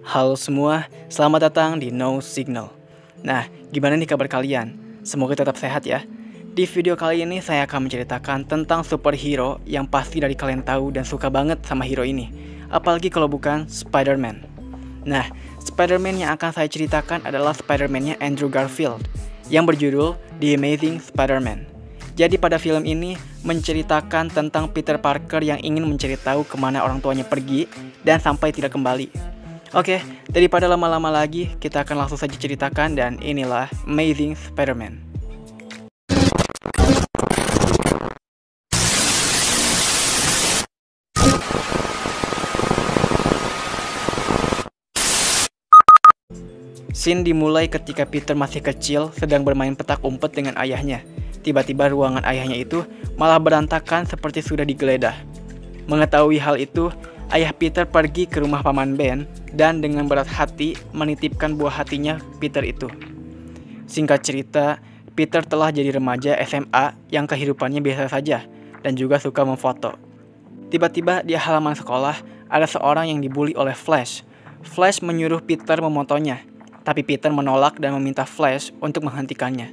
Halo semua, selamat datang di No Signal. Nah, gimana nih kabar kalian? Semoga tetap sehat ya. Di video kali ini saya akan menceritakan tentang superhero yang pasti dari kalian tahu dan suka banget sama hero ini. Apalagi kalau bukan Spider-Man. Nah, Spider-Man yang akan saya ceritakan adalah Spider-Man-nya Andrew Garfield yang berjudul The Amazing Spider-Man. Jadi pada film ini menceritakan tentang Peter Parker yang ingin mencari tahu kemana orang tuanya pergi dan sampai tidak kembali. Oke, daripada lama-lama lagi, kita akan langsung saja ceritakan dan inilah Amazing Spider-Man. Scene dimulai ketika Peter masih kecil sedang bermain petak umpet dengan ayahnya. Tiba-tiba ruangan ayahnya itu malah berantakan seperti sudah digeledah. Mengetahui hal itu, ayah Peter pergi ke rumah paman Ben dan dengan berat hati menitipkan buah hatinya Peter itu. Singkat cerita, Peter telah jadi remaja SMA yang kehidupannya biasa saja dan juga suka memfoto. Tiba-tiba di halaman sekolah ada seorang yang dibully oleh Flash. Flash menyuruh Peter memotonya, tapi Peter menolak dan meminta Flash untuk menghentikannya.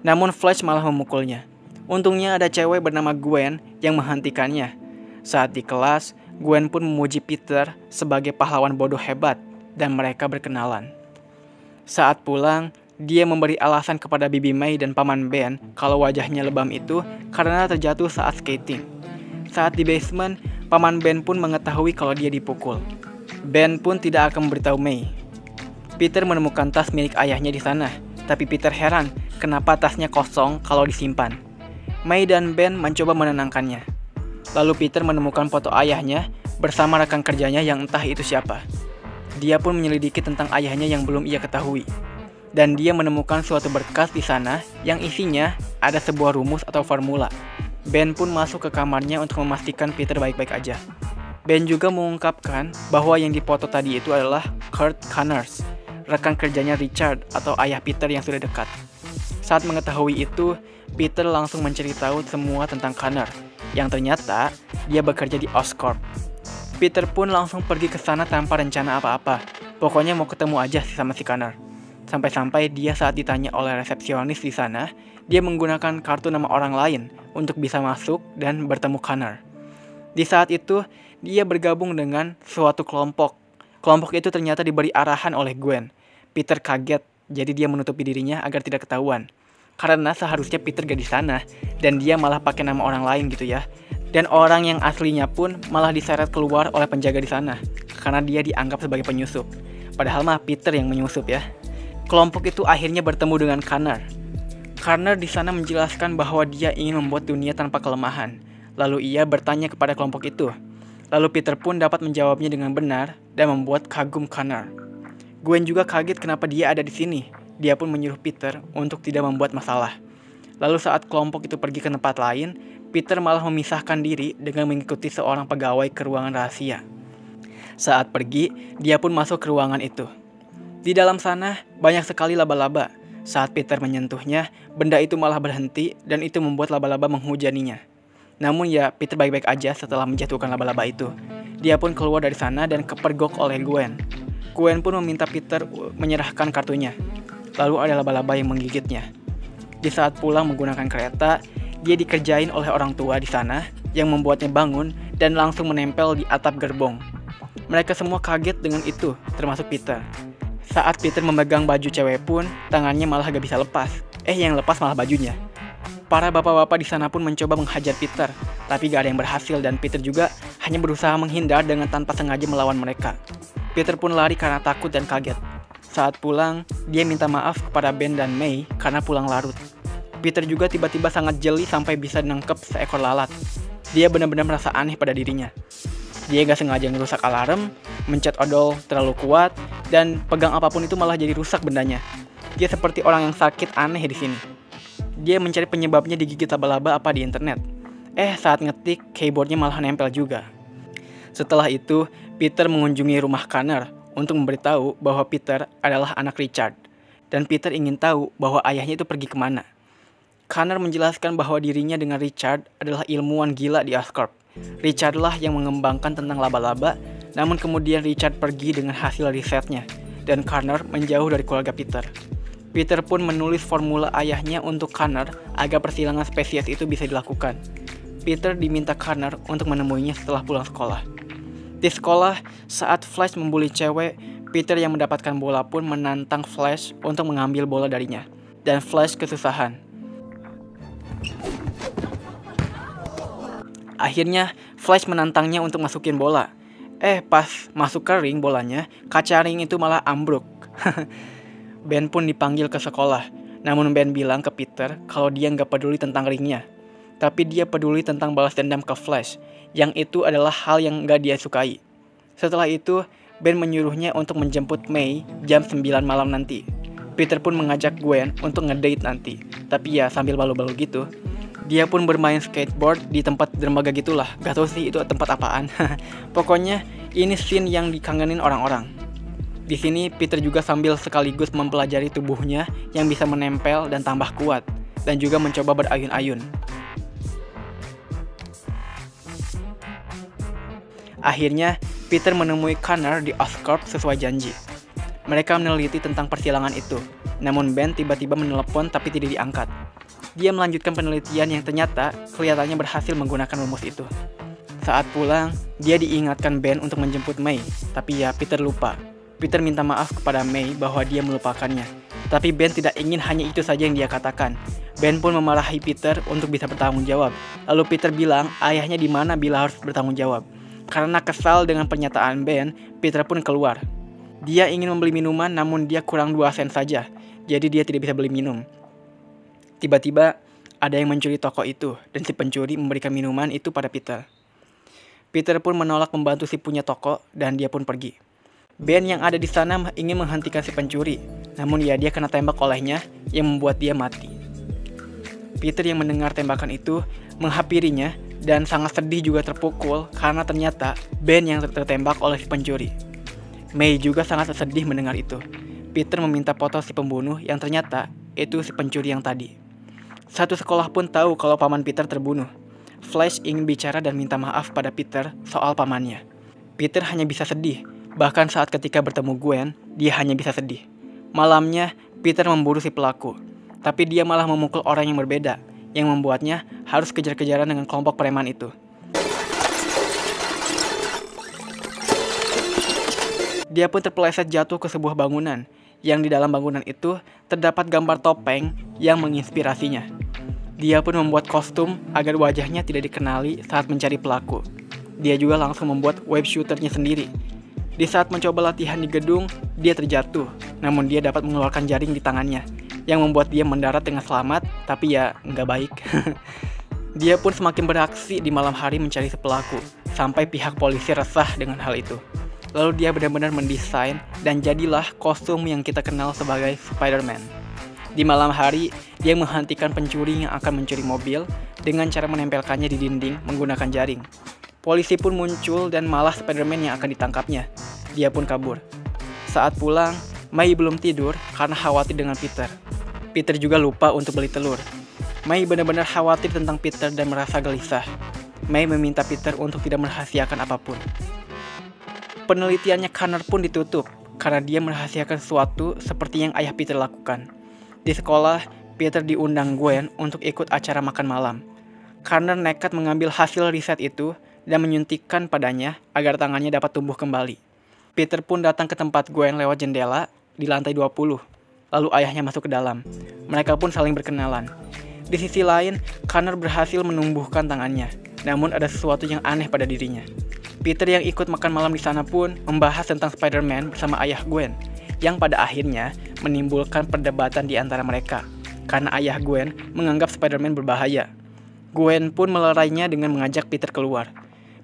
Namun Flash malah memukulnya. Untungnya ada cewek bernama Gwen yang menghentikannya. Saat di kelas, Gwen pun memuji Peter sebagai pahlawan bodoh hebat dan mereka berkenalan. Saat pulang, dia memberi alasan kepada Bibi May dan Paman Ben kalau wajahnya lebam itu karena terjatuh saat skating. Saat di basement, Paman Ben pun mengetahui kalau dia dipukul. Ben pun tidak akan memberitahu May. Peter menemukan tas milik ayahnya di sana, tapi Peter heran kenapa tasnya kosong kalau disimpan. May dan Ben mencoba menenangkannya. Lalu Peter menemukan foto ayahnya bersama rekan kerjanya yang entah itu siapa. Dia pun menyelidiki tentang ayahnya yang belum ia ketahui. Dan dia menemukan suatu berkas di sana yang isinya ada sebuah rumus atau formula. Ben pun masuk ke kamarnya untuk memastikan Peter baik-baik aja. Ben juga mengungkapkan bahwa yang dipoto tadi itu adalah Kurt Connors, rekan kerjanya Richard atau ayah Peter yang sudah dekat. Saat mengetahui itu, Peter langsung mencari tahu semua tentang Connor, yang ternyata dia bekerja di Oscorp. Peter pun langsung pergi ke sana tanpa rencana apa-apa. Pokoknya mau ketemu aja sama si Connor. Sampai-sampai dia saat ditanya oleh resepsionis di sana, dia menggunakan kartu nama orang lain untuk bisa masuk dan bertemu Connor. Di saat itu, dia bergabung dengan suatu kelompok. Kelompok itu ternyata diberi arahan oleh Gwen. Peter kaget, jadi dia menutupi dirinya agar tidak ketahuan. Karena seharusnya Peter gak di sana dan dia malah pakai nama orang lain gitu ya. Dan orang yang aslinya pun malah diseret keluar oleh penjaga di sana karena dia dianggap sebagai penyusup. Padahal mah Peter yang menyusup ya. Kelompok itu akhirnya bertemu dengan Connor. Connor di sana menjelaskan bahwa dia ingin membuat dunia tanpa kelemahan. Lalu ia bertanya kepada kelompok itu. Lalu Peter pun dapat menjawabnya dengan benar dan membuat kagum Connor. Gwen juga kaget kenapa dia ada di sini. Dia pun menyuruh Peter untuk tidak membuat masalah. Lalu saat kelompok itu pergi ke tempat lain, Peter malah memisahkan diri dengan mengikuti seorang pegawai ke ruangan rahasia. Saat pergi, dia pun masuk ke ruangan itu. Di dalam sana, banyak sekali laba-laba. Saat Peter menyentuhnya, benda itu malah berhenti dan itu membuat laba-laba menghujaninya. Namun ya, Peter baik-baik aja setelah menjatuhkan laba-laba itu. Dia pun keluar dari sana dan kepergok oleh Gwen. Gwen pun meminta Peter menyerahkan kartunya. Lalu ada laba-laba yang menggigitnya. Di saat pulang menggunakan kereta, dia dikerjain oleh orang tua di sana yang membuatnya bangun dan langsung menempel di atap gerbong. Mereka semua kaget dengan itu, termasuk Peter. Saat Peter memegang baju cewek pun, tangannya malah gak bisa lepas. Yang lepas malah bajunya. Para bapak-bapak di sana pun mencoba menghajar Peter, tapi gak ada yang berhasil dan Peter juga hanya berusaha menghindar dengan tanpa sengaja melawan mereka. Peter pun lari karena takut dan kaget. Saat pulang, dia minta maaf kepada Ben dan May karena pulang larut. Peter juga tiba-tiba sangat jeli sampai bisa nangkep seekor lalat. Dia benar-benar merasa aneh pada dirinya. Dia gak sengaja ngerusak alarm, mencet odol terlalu kuat, dan pegang apapun itu malah jadi rusak bendanya. Dia seperti orang yang sakit aneh di sini. Dia mencari penyebabnya digigit laba-laba apa di internet. Saat ngetik, keyboardnya malah nempel juga. Setelah itu, Peter mengunjungi rumah Connor untuk memberitahu bahwa Peter adalah anak Richard. Dan Peter ingin tahu bahwa ayahnya itu pergi kemana. Connor menjelaskan bahwa dirinya dengan Richard adalah ilmuwan gila di Oscorp. Richard lah yang mengembangkan tentang laba-laba Namun kemudian Richard pergi dengan hasil risetnya, dan Connor menjauh dari keluarga Peter. Peter pun menulis formula ayahnya untuk Connor agar persilangan spesies itu bisa dilakukan. Peter diminta Connor untuk menemuinya setelah pulang sekolah. Di sekolah, saat Flash membuli cewek, Peter yang mendapatkan bola pun menantang Flash untuk mengambil bola darinya, dan Flash kesusahan. Akhirnya, Flash menantangnya untuk masukin bola. Pas masuk ke ring bolanya, kaca ring itu malah ambruk. Ben pun dipanggil ke sekolah, namun Ben bilang ke Peter kalau dia nggak peduli tentang ringnya. Tapi dia peduli tentang balas dendam ke Flash, yang itu adalah hal yang nggak dia sukai. Setelah itu, Ben menyuruhnya untuk menjemput May jam 9 malam nanti. Peter pun mengajak Gwen untuk ngedate nanti, tapi ya sambil balu-balu gitu. Dia pun bermain skateboard di tempat dermaga gitulah, gak tau sih itu tempat apaan. Pokoknya ini scene yang dikangenin orang-orang. Di sini Peter juga sambil sekaligus mempelajari tubuhnya yang bisa menempel dan tambah kuat, dan juga mencoba berayun-ayun. Akhirnya, Peter menemui Connor di Oscorp sesuai janji. Mereka meneliti tentang persilangan itu, namun Ben tiba-tiba menelepon tapi tidak diangkat. Dia melanjutkan penelitian yang ternyata kelihatannya berhasil menggunakan rumus itu. Saat pulang, dia diingatkan Ben untuk menjemput May, tapi ya Peter lupa. Peter minta maaf kepada May bahwa dia melupakannya. Tapi Ben tidak ingin hanya itu saja yang dia katakan. Ben pun memarahi Peter untuk bisa bertanggung jawab. Lalu Peter bilang ayahnya di mana bila harus bertanggung jawab. Karena kesal dengan pernyataan Ben, Peter pun keluar. Dia ingin membeli minuman namun dia kurang 2 sen saja, jadi dia tidak bisa beli minum. Tiba-tiba ada yang mencuri toko itu dan si pencuri memberikan minuman itu pada Peter. Peter pun menolak membantu si punya toko dan dia pun pergi. Ben yang ada di sana ingin menghentikan si pencuri, namun ya dia kena tembak olehnya yang membuat dia mati. Peter yang mendengar tembakan itu menghampirinya dan sangat sedih juga terpukul karena ternyata Ben yang tertembak oleh si pencuri. May juga sangat sedih mendengar itu. Peter meminta foto si pembunuh yang ternyata itu si pencuri yang tadi. Satu sekolah pun tahu kalau paman Peter terbunuh. Flash ingin bicara dan minta maaf pada Peter soal pamannya. Peter hanya bisa sedih, bahkan saat ketika bertemu Gwen, dia hanya bisa sedih. Malamnya, Peter memburu si pelaku, tapi dia malah memukul orang yang berbeda, yang membuatnya harus kejar-kejaran dengan kelompok preman itu. Dia pun terpeleset jatuh ke sebuah bangunan, yang di dalam bangunan itu terdapat gambar topeng yang menginspirasinya. Dia pun membuat kostum agar wajahnya tidak dikenali saat mencari pelaku. Dia juga langsung membuat web shooternya sendiri. Di saat mencoba latihan di gedung, dia terjatuh, namun dia dapat mengeluarkan jaring di tangannya, yang membuat dia mendarat dengan selamat, tapi ya nggak baik. Dia pun semakin beraksi di malam hari mencari si pelaku, sampai pihak polisi resah dengan hal itu. Lalu dia benar-benar mendesain dan jadilah kostum yang kita kenal sebagai Spider-Man. Di malam hari, dia menghentikan pencuri yang akan mencuri mobil dengan cara menempelkannya di dinding menggunakan jaring. Polisi pun muncul dan malah Spider-Man yang akan ditangkapnya. Dia pun kabur. Saat pulang, May belum tidur karena khawatir dengan Peter. Peter juga lupa untuk beli telur. May benar-benar khawatir tentang Peter dan merasa gelisah. May meminta Peter untuk tidak merahasiakan apapun. Penelitiannya Connor pun ditutup karena dia merahasiakan sesuatu seperti yang ayah Peter lakukan. Di sekolah, Peter diundang Gwen untuk ikut acara makan malam. Connor nekat mengambil hasil riset itu dan menyuntikkan padanya agar tangannya dapat tumbuh kembali. Peter pun datang ke tempat Gwen lewat jendela di lantai 20. Lalu ayahnya masuk ke dalam. Mereka pun saling berkenalan. Di sisi lain, Connor berhasil menumbuhkan tangannya. Namun ada sesuatu yang aneh pada dirinya. Peter yang ikut makan malam di sana pun membahas tentang Spider-Man bersama ayah Gwen, yang pada akhirnya menimbulkan perdebatan di antara mereka, karena ayah Gwen menganggap Spider-Man berbahaya. Gwen pun melerainya dengan mengajak Peter keluar.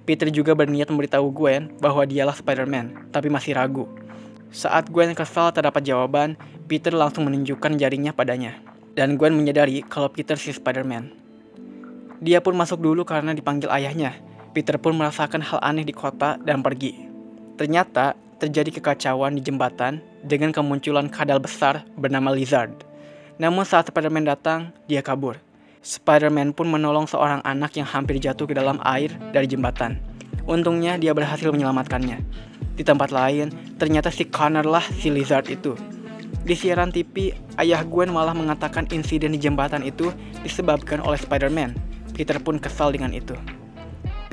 Peter juga berniat memberitahu Gwen bahwa dialah Spider-Man, tapi masih ragu. Saat Gwen kesal tak dapat jawaban, Peter langsung menunjukkan jaringnya padanya. Dan Gwen menyadari kalau Peter si Spider-Man. Dia pun masuk dulu karena dipanggil ayahnya. Peter pun merasakan hal aneh di kota dan pergi. Ternyata terjadi kekacauan di jembatan dengan kemunculan kadal besar bernama Lizard. Namun saat Spider-Man datang, dia kabur. Spider-Man pun menolong seorang anak yang hampir jatuh ke dalam air dari jembatan. Untungnya dia berhasil menyelamatkannya. Di tempat lain, ternyata si Connor lah si Lizard itu. Di siaran TV, ayah Gwen malah mengatakan insiden di jembatan itu disebabkan oleh Spider-Man. Peter pun kesal dengan itu.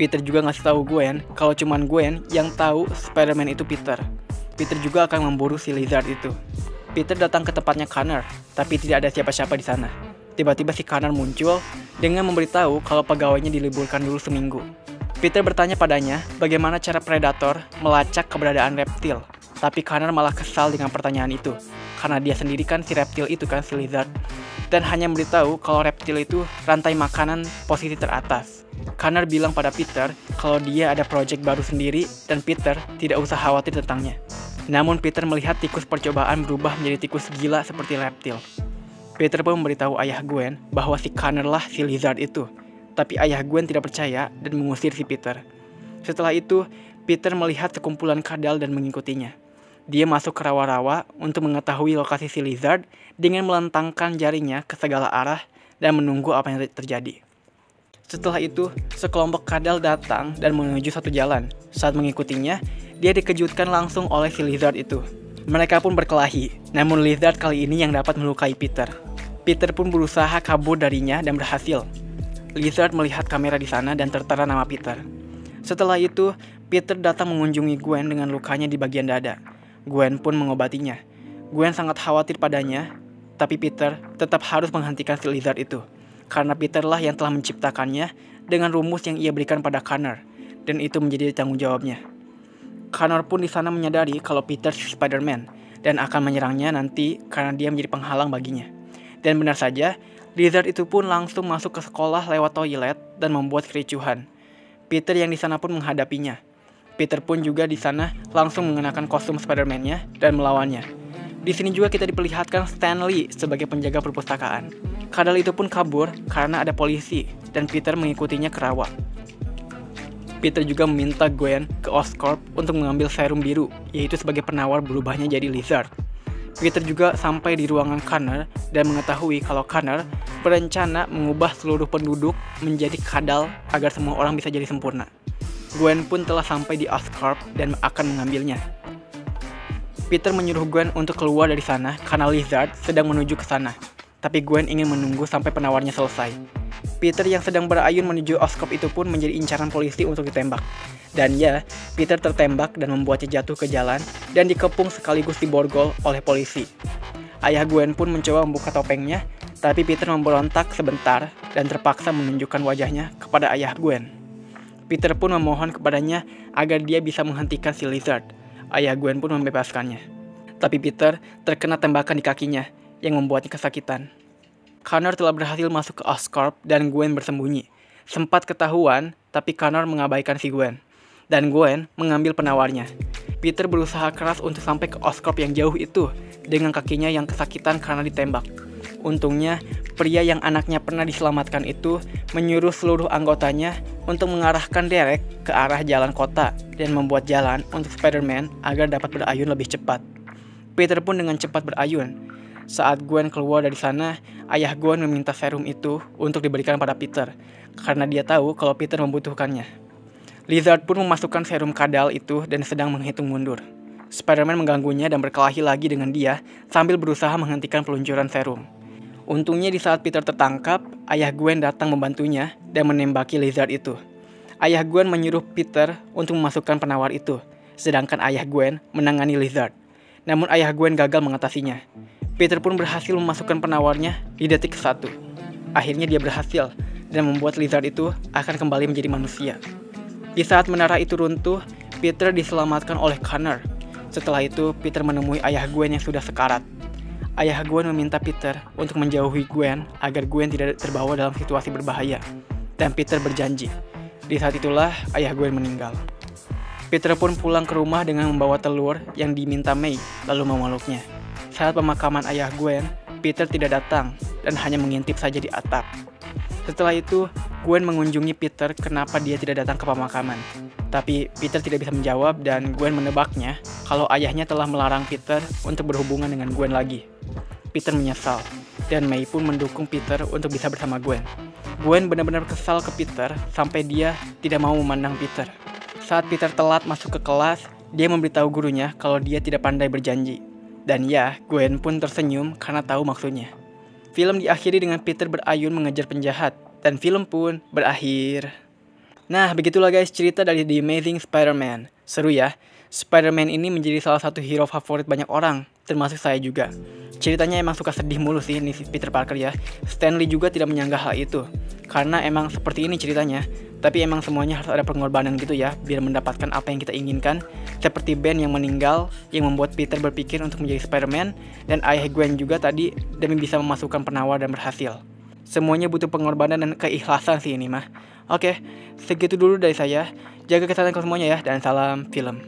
Peter juga ngasih tahu Gwen kalau cuman Gwen yang tahu Spider-Man itu Peter. Peter juga akan memburu si Lizard itu. Peter datang ke tempatnya Connor, tapi tidak ada siapa-siapa di sana. Tiba-tiba si Connor muncul dengan memberitahu kalau pegawainya diliburkan dulu seminggu. Peter bertanya padanya bagaimana cara Predator melacak keberadaan reptil. Tapi Connor malah kesal dengan pertanyaan itu, karena dia sendiri kan si reptil itu kan si Lizard. Dan hanya memberitahu kalau reptil itu rantai makanan posisi teratas. Connor bilang pada Peter kalau dia ada proyek baru sendiri dan Peter tidak usah khawatir tentangnya. Namun Peter melihat tikus percobaan berubah menjadi tikus gila seperti reptil. Peter pun memberitahu ayah Gwen bahwa si Connor lah si Lizard itu. Tapi ayah Gwen tidak percaya dan mengusir si Peter. Setelah itu, Peter melihat sekumpulan kadal dan mengikutinya. Dia masuk ke rawa-rawa untuk mengetahui lokasi si Lizard dengan melentangkan jarinya ke segala arah dan menunggu apa yang terjadi. Setelah itu, sekelompok kadal datang dan menuju satu jalan. Saat mengikutinya, dia dikejutkan langsung oleh si Lizard itu. Mereka pun berkelahi, namun Lizard kali ini yang dapat melukai Peter. Peter pun berusaha kabur darinya dan berhasil. Lizard melihat kamera di sana dan tertera nama Peter. Setelah itu, Peter datang mengunjungi Gwen dengan lukanya di bagian dada. Gwen pun mengobatinya. Gwen sangat khawatir padanya, tapi Peter tetap harus menghentikan si Lizard itu. Karena Peter lah yang telah menciptakannya dengan rumus yang ia berikan pada Connor, dan itu menjadi tanggung jawabnya. Connor pun di sana menyadari kalau Peter si Spider-Man dan akan menyerangnya nanti karena dia menjadi penghalang baginya. Dan benar saja, Lizard itu pun langsung masuk ke sekolah lewat toilet dan membuat kericuhan. Peter yang di sana pun menghadapinya. Peter pun juga di sana langsung mengenakan kostum Spider-Man-nya dan melawannya. Di sini juga kita diperlihatkan Stan Lee sebagai penjaga perpustakaan. Kadal itu pun kabur karena ada polisi dan Peter mengikutinya ke rawa. Peter juga meminta Gwen ke Oscorp untuk mengambil serum biru, yaitu sebagai penawar berubahnya jadi Lizard. Peter juga sampai di ruangan Connor dan mengetahui kalau Connor berencana mengubah seluruh penduduk menjadi kadal agar semua orang bisa jadi sempurna. Gwen pun telah sampai di Oscorp dan akan mengambilnya. Peter menyuruh Gwen untuk keluar dari sana karena Lizard sedang menuju ke sana. Tapi Gwen ingin menunggu sampai penawarnya selesai. Peter yang sedang berayun menuju Oscorp itu pun menjadi incaran polisi untuk ditembak. Dan ya, Peter tertembak dan membuatnya jatuh ke jalan dan dikepung sekaligus diborgol oleh polisi. Ayah Gwen pun mencoba membuka topengnya, tapi Peter memberontak sebentar dan terpaksa menunjukkan wajahnya kepada ayah Gwen. Peter pun memohon kepadanya agar dia bisa menghentikan si Lizard. Ayah Gwen pun membebaskannya. Tapi Peter terkena tembakan di kakinya yang membuatnya kesakitan. Connor telah berhasil masuk ke Oscorp dan Gwen bersembunyi. Sempat ketahuan, tapi Connor mengabaikan si Gwen. Dan Gwen mengambil penawarnya. Peter berusaha keras untuk sampai ke Oscorp yang jauh itu dengan kakinya yang kesakitan karena ditembak. Untungnya, pria yang anaknya pernah diselamatkan itu menyuruh seluruh anggotanya untuk mengarahkan Derek ke arah jalan kota dan membuat jalan untuk Spider-Man agar dapat berayun lebih cepat. Peter pun dengan cepat berayun. Saat Gwen keluar dari sana, ayah Gwen meminta serum itu untuk diberikan pada Peter karena dia tahu kalau Peter membutuhkannya. Lizard pun memasukkan serum kadal itu dan sedang menghitung mundur. Spider-Man mengganggunya dan berkelahi lagi dengan dia sambil berusaha menghentikan peluncuran serum. Untungnya di saat Peter tertangkap, ayah Gwen datang membantunya dan menembaki Lizard itu. Ayah Gwen menyuruh Peter untuk memasukkan penawar itu, sedangkan ayah Gwen menangani Lizard. Namun ayah Gwen gagal mengatasinya. Peter pun berhasil memasukkan penawarnya di detik ke-1. Akhirnya dia berhasil dan membuat Lizard itu akan kembali menjadi manusia. Di saat menara itu runtuh, Peter diselamatkan oleh Connor. Setelah itu, Peter menemui ayah Gwen yang sudah sekarat. Ayah Gwen meminta Peter untuk menjauhi Gwen agar Gwen tidak terbawa dalam situasi berbahaya. Dan Peter berjanji. Di saat itulah ayah Gwen meninggal. Peter pun pulang ke rumah dengan membawa telur yang diminta May, lalu memeluknya. Saat pemakaman ayah Gwen, Peter tidak datang dan hanya mengintip saja di atap. Setelah itu, Gwen mengunjungi Peter kenapa dia tidak datang ke pemakaman. Tapi Peter tidak bisa menjawab dan Gwen menebaknya kalau ayahnya telah melarang Peter untuk berhubungan dengan Gwen lagi. Peter menyesal, dan May pun mendukung Peter untuk bisa bersama Gwen. Gwen benar-benar kesal ke Peter sampai dia tidak mau memandang Peter. Saat Peter telat masuk ke kelas, dia memberitahu gurunya kalau dia tidak pandai berjanji. Dan ya, Gwen pun tersenyum karena tahu maksudnya. Film diakhiri dengan Peter berayun mengejar penjahat, dan film pun berakhir. Nah, begitulah guys cerita dari The Amazing Spider-Man. Seru ya, Spider-Man ini menjadi salah satu hero favorit banyak orang, termasuk saya juga. Ceritanya emang suka sedih mulu sih nih Peter Parker ya. Stan Lee juga tidak menyanggah hal itu, karena emang seperti ini ceritanya. Tapi emang semuanya harus ada pengorbanan gitu ya, biar mendapatkan apa yang kita inginkan. Seperti Ben yang meninggal, yang membuat Peter berpikir untuk menjadi Spider-Man, dan ayah Gwen juga tadi demi bisa memasukkan penawar dan berhasil. Semuanya butuh pengorbanan dan keikhlasan sih ini mah. Oke, segitu dulu dari saya. Jaga kesehatan kalian semuanya ya, dan salam film.